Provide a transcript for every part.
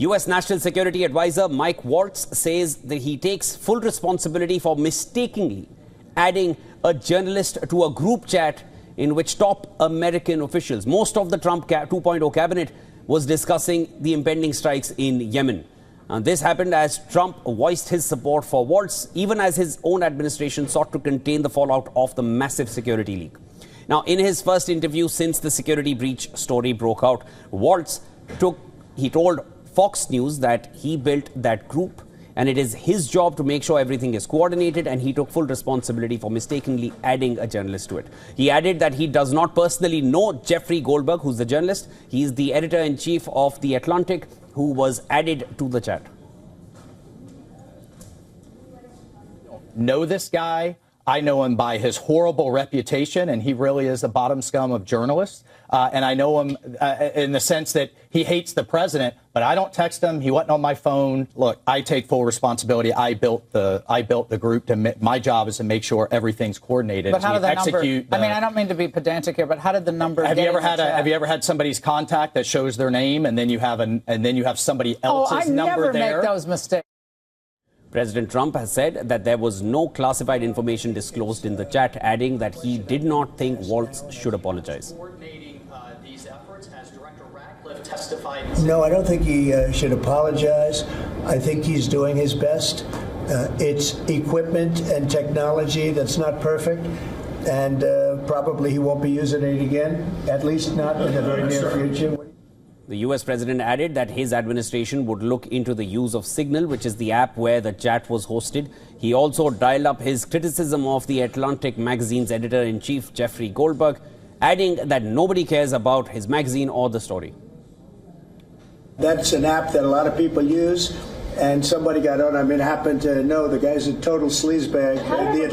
U.S. National Security Advisor Mike Waltz says that he takes full responsibility for mistakenly adding a journalist to a group chat in which top American officials, most of the Trump 2.0 cabinet, was discussing the impending strikes in Yemen. And this happened as Trump voiced his support for Waltz, even as his own administration sought to contain the fallout of the massive security leak. Now, in his first interview since the security breach story broke out, Waltz told Fox News that he built that group and it is his job to make sure everything is coordinated, and he took full responsibility for mistakenly adding a journalist to it. He added that he does not personally know Jeffrey Goldberg, who's the journalist. He is the editor-in-chief of The Atlantic, who was added to the chat. Know this guy. I know him by his horrible reputation, and he really is the bottom scum of journalists. And I know him in the sense that he hates the president, but I don't text him. He wasn't on my phone. Look, I take full responsibility. I built the group. My job is to make sure everything's coordinated. But how did the number? I mean, I don't mean to be pedantic here, but how did the number? Have you ever had somebody's contact that shows their name, and then you have somebody else's number there? I never make those mistakes. President Trump has said that there was no classified information disclosed in the chat, adding that he did not think Waltz should apologize. No, I don't think he should apologize. I think he's doing his best. It's equipment and technology that's not perfect, and probably he won't be using it again, at least not in the very near future. The U.S. president added that his administration would look into the use of Signal, which is the app where the chat was hosted. He also dialed up his criticism of The Atlantic magazine's editor-in-chief, Jeffrey Goldberg, adding that nobody cares about his magazine or the story. That's an app that a lot of people use, and somebody got on. I mean, happened to know the guy's a total sleazebag. The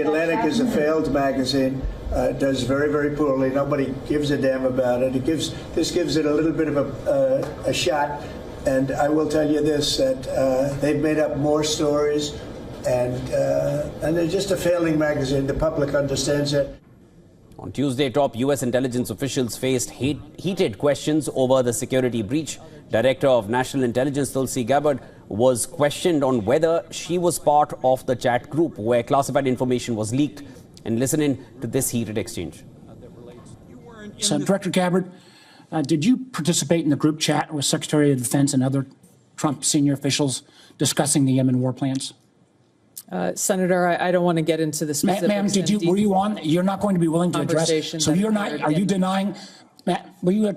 Atlantic is a failed magazine. Does very, very poorly. Nobody gives a damn about it. This gives it a little bit of a shot. And I will tell you this, that they've made up more stories, and they're just a failing magazine. The public understands it. On Tuesday, top U.S. intelligence officials faced heated questions over the security breach. Director of National Intelligence Tulsi Gabbard was questioned on whether she was part of the chat group where classified information was leaked. And listen in to this heated exchange. So, Director Gabbard, did you participate in the group chat with Secretary of Defense and other Trump senior officials discussing the Yemen war plans? Senator, I don't want to get into the specifics. Ma'am, were you on? You're not going to be willing to address. So you're not. Are you denying? Matt, will you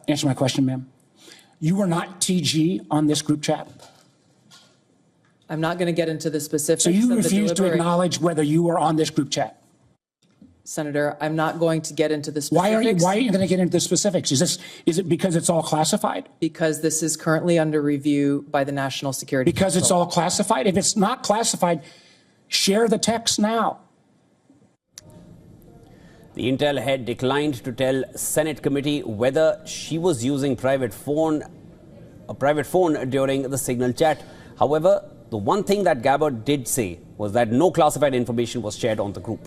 answer my question, ma'am? You were not TG on this group chat. I'm not going to get into the specifics. So you refuse to acknowledge whether you were on this group chat. Senator, I'm not going to get into the specifics. Why are you going to get into the specifics? Is it because it's all classified? Because this is currently under review by the National Security Council. Because it's all classified? If it's not classified, share the text now. The Intel head declined to tell Senate committee whether she was using a private phone during the Signal chat. However, the one thing that Gabbard did say was that no classified information was shared on the group.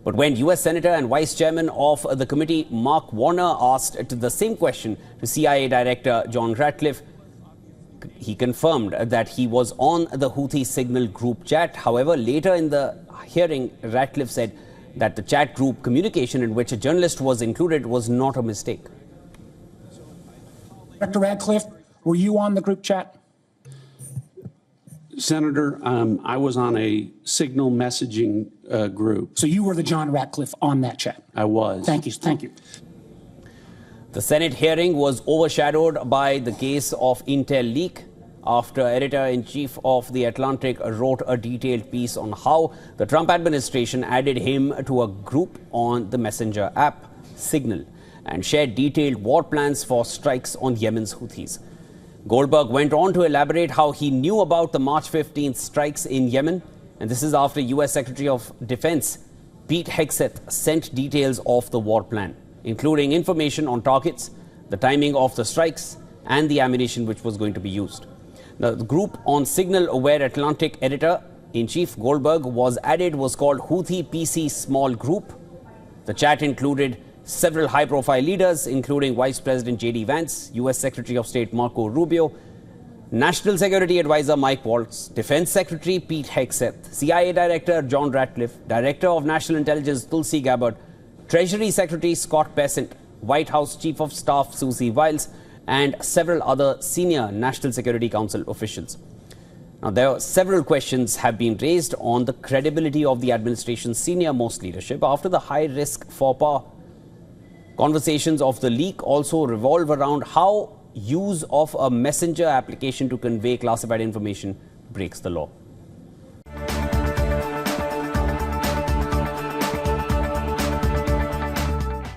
But when U.S. Senator and Vice Chairman of the committee, Mark Warner, asked the same question to CIA Director John Ratcliffe, he confirmed that he was on the Houthi Signal group chat. However, later in the hearing, Ratcliffe said that the chat group communication in which a journalist was included was not a mistake. Dr. Ratcliffe, were you on the group chat? Senator, I was on a Signal messaging group. So you were the John Ratcliffe on that chat? I was. Thank you. Thank you. The Senate hearing was overshadowed by the case of Intel leak after editor-in-chief of The Atlantic wrote a detailed piece on how the Trump administration added him to a group on the messenger app, Signal, and shared detailed war plans for strikes on Yemen's Houthis. Goldberg went on to elaborate how he knew about the March 15th strikes in Yemen, and this is after U.S. Secretary of Defense Pete Hegseth sent details of the war plan, including information on targets, the timing of the strikes, and the ammunition which was going to be used. Now, the group on Signal where Atlantic editor-in-chief Goldberg was added was called Houthi PC Small Group. The chat included several high-profile leaders, including Vice President J.D. Vance, U.S. Secretary of State Marco Rubio, National Security Advisor Mike Waltz, Defense Secretary Pete Hegseth, CIA Director John Ratcliffe, Director of National Intelligence Tulsi Gabbard, Treasury Secretary Scott Bessent, White House Chief of Staff Susie Wiles, and several other senior National Security Council officials. Now, there are several questions have been raised on the credibility of the administration's senior-most leadership after the high-risk FOPA. Conversations of the leak also revolve around how use of a messenger application to convey classified information breaks the law.